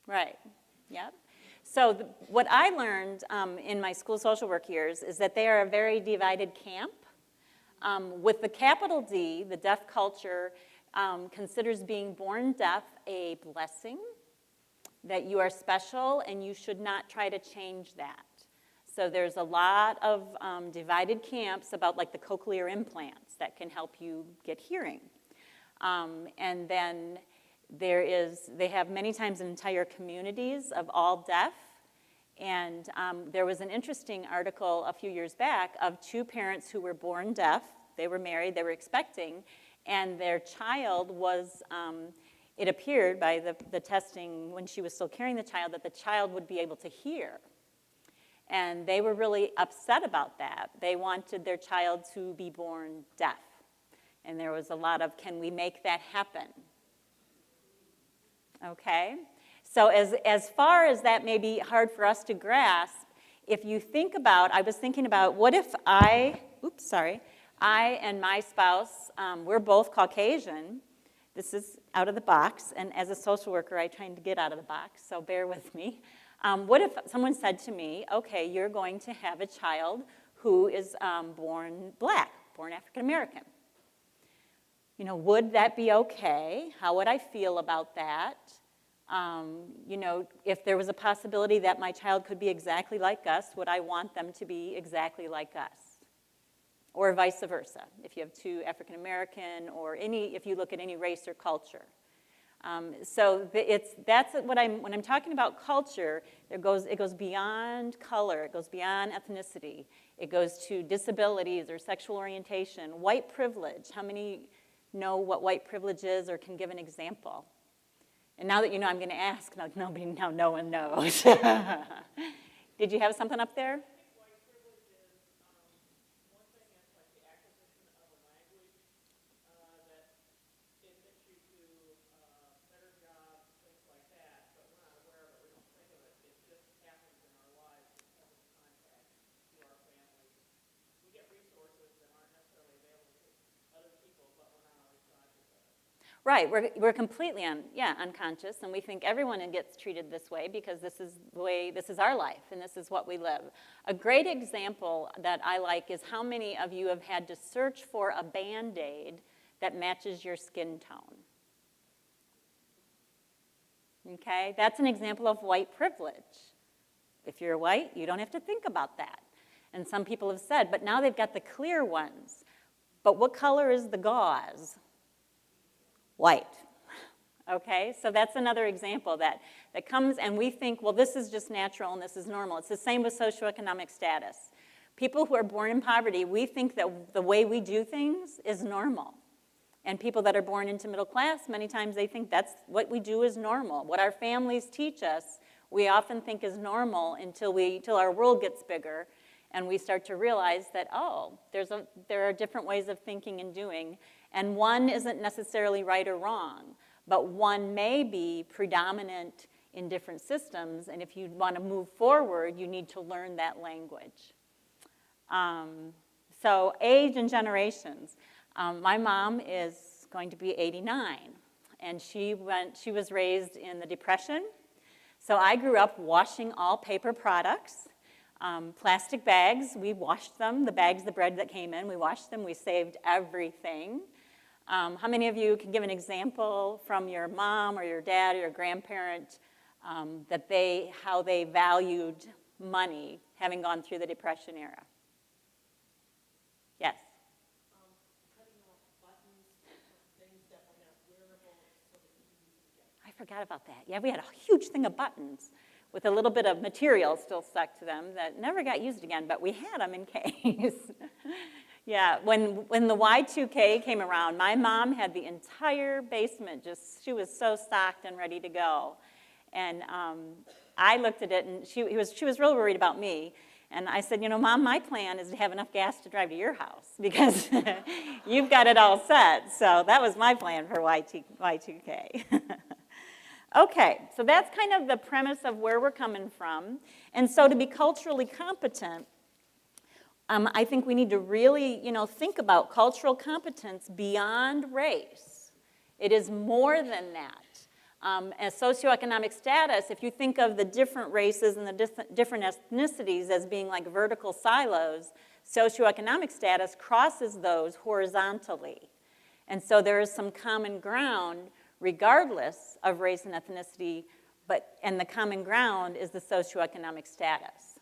Right, yep. So what I learned in my school social work years is that they are a very divided camp. With the capital D, the deaf culture considers being born deaf a blessing, that you are special and you should not try to change that. So there's a lot of divided camps about like the cochlear implants that can help you get hearing. And then they have many times entire communities of all deaf. And there was an interesting article a few years back of two parents who were born deaf. They were married, they were expecting, and their child was, it appeared by the testing when she was still carrying the child that the child would be able to hear. And they were really upset about that. They wanted their child to be born deaf. And there was a lot of, can we make that happen? Okay? So as far as that may be hard for us to grasp, if you think about, I was thinking about, what if I and my spouse, we're both Caucasian. This is out of the box, and as a social worker, I try to get out of the box, so bear with me. What if someone said to me, okay, you're going to have a child who is born black, born African American? You know, would that be okay? How would I feel about that? You know, if there was a possibility that my child could be exactly like us, would I want them to be exactly like us? Or vice versa, if you have two African American or if you look at any race or culture. That's what when I'm talking about culture, it goes beyond color, it goes beyond ethnicity, it goes to disabilities or sexual orientation, white privilege. How many know what white privilege is or can give an example? And now that you know, I'm going to ask, like no one knows. Did you have something up there? Right, we're completely unconscious, and we think everyone gets treated this way because this is our life, and this is what we live. A great example that I like is how many of you have had to search for a Band-Aid that matches your skin tone. Okay, that's an example of white privilege. If you're white, you don't have to think about that. And some people have said, but now they've got the clear ones. But what color is the gauze? White. Okay, so that's another example that comes, and we think, well, this is just natural and this is normal. It's the same with socioeconomic status. People who are born in poverty, we think that the way we do things is normal. And people that are born into middle class, many times they think that's what we do is normal. What our families teach us, we often think is normal until our world gets bigger and we start to realize that, oh, there are different ways of thinking and doing. And one isn't necessarily right or wrong, but one may be predominant in different systems, and if you want to move forward, you need to learn that language. So age and generations. My mom is going to be 89, and she was raised in the Depression. So I grew up washing all paper products. Plastic bags, we washed them. The bags, the bread that came in, we washed them. We saved everything. How many of you can give an example from your mom or your dad or your grandparent how they valued money having gone through the Depression era? Yes? Cutting off buttons, things that were not wearable so that you could use it again. I forgot about that. Yeah, we had a huge thing of buttons with a little bit of material still stuck to them that never got used again, but we had them in case. Yeah, when the Y2K came around, my mom had the entire basement she was so stocked and ready to go. And I looked at it, and she was real worried about me. And I said, you know, Mom, my plan is to have enough gas to drive to your house because you've got it all set. So that was my plan for Y2K. Okay, so that's kind of the premise of where we're coming from. And so to be culturally competent, I think we need to really, think about cultural competence beyond race. It is more than that. As socioeconomic status, if you think of the different races and the different ethnicities as being like vertical silos, socioeconomic status crosses those horizontally. And so there is some common ground regardless of race and ethnicity, and the common ground is the socioeconomic status.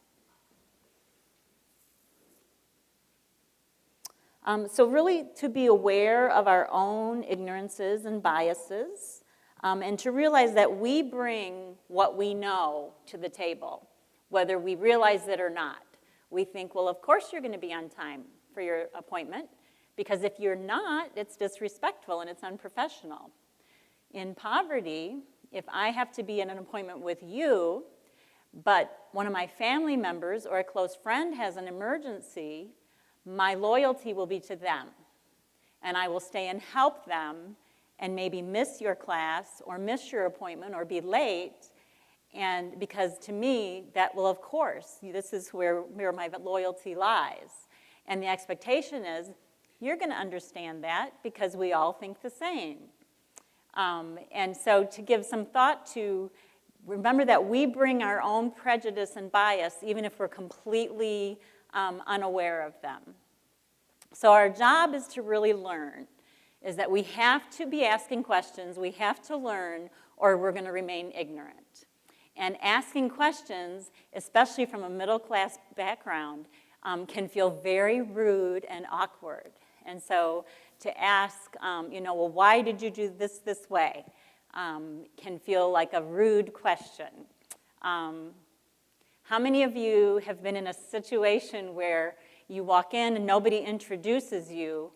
So really to be aware of our own ignorances and biases, and to realize that we bring what we know to the table, whether we realize it or not. We think, well, of course you're going to be on time for your appointment, because if you're not, it's disrespectful and it's unprofessional. In poverty, if I have to be in an appointment with you, but one of my family members or a close friend has an emergency, my loyalty will be to them. And I will stay and help them and maybe miss your class or miss your appointment or be late. And because to me, that will, of course, this is where my loyalty lies. And the expectation is, you're going to understand that because we all think the same. And so to give some thought to, remember that we bring our own prejudice and bias even if we're completely unaware of them. So our job is to really learn, is that we have to be asking questions, we have to learn, or we're going to remain ignorant. And asking questions, especially from a middle class background, can feel very rude and awkward. And so to ask, well, why did you do this way, can feel like a rude question. How many of you have been in a situation where you walk in and nobody introduces you?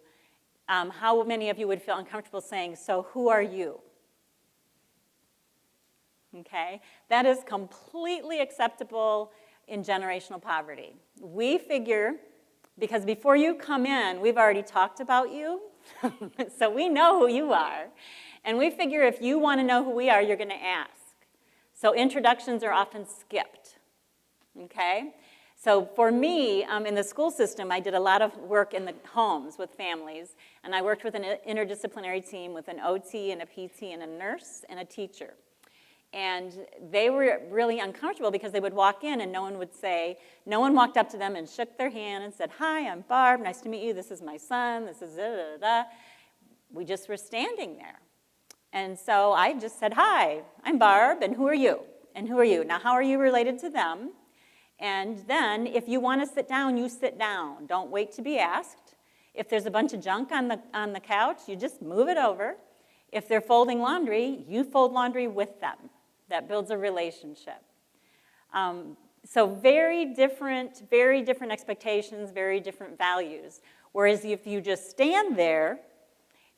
How many of you would feel uncomfortable saying, so who are you? Okay, that is completely acceptable in generational poverty. We figure, because before you come in, we've already talked about you, so we know who you are. And we figure if you want to know who we are, you're going to ask. So introductions are often skipped, okay? So for me, in the school system, I did a lot of work in the homes with families, and I worked with an interdisciplinary team with an OT and a PT and a nurse and a teacher. And they were really uncomfortable because they would walk in and no one walked up to them and shook their hand and said, hi, I'm Barb, nice to meet you, this is my son, this is da-da-da-da. We just were standing there. And so I just said, hi, I'm Barb, and who are you? And who are you? Now, how are you related to them? And then, if you want to sit down, you sit down. Don't wait to be asked. If there's a bunch of junk on the couch, you just move it over. If they're folding laundry, you fold laundry with them. That builds a relationship. So very different expectations, very different values. Whereas if you just stand there,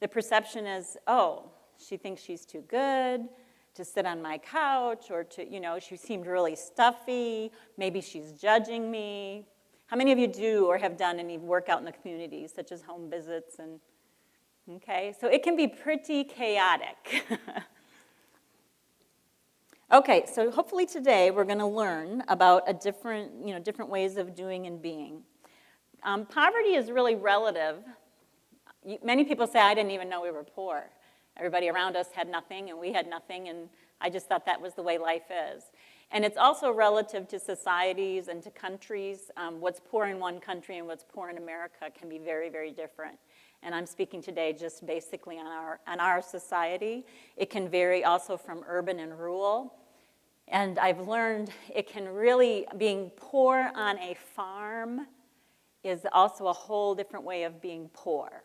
the perception is, oh, she thinks she's too good to sit on my couch, or she seemed really stuffy, maybe she's judging me. How many of you do or have done any work out in the community, such as home visits? Okay, so it can be pretty chaotic. Okay, so hopefully today we're going to learn about different ways of doing and being. Poverty is really relative. Many people say, I didn't even know we were poor. Everybody around us had nothing, and we had nothing, and I just thought that was the way life is. And it's also relative to societies and to countries. What's poor in one country and what's poor in America can be very, very different. And I'm speaking today just basically on our society. It can vary also from urban and rural. And I've learned it can really, being poor on a farm is also a whole different way of being poor.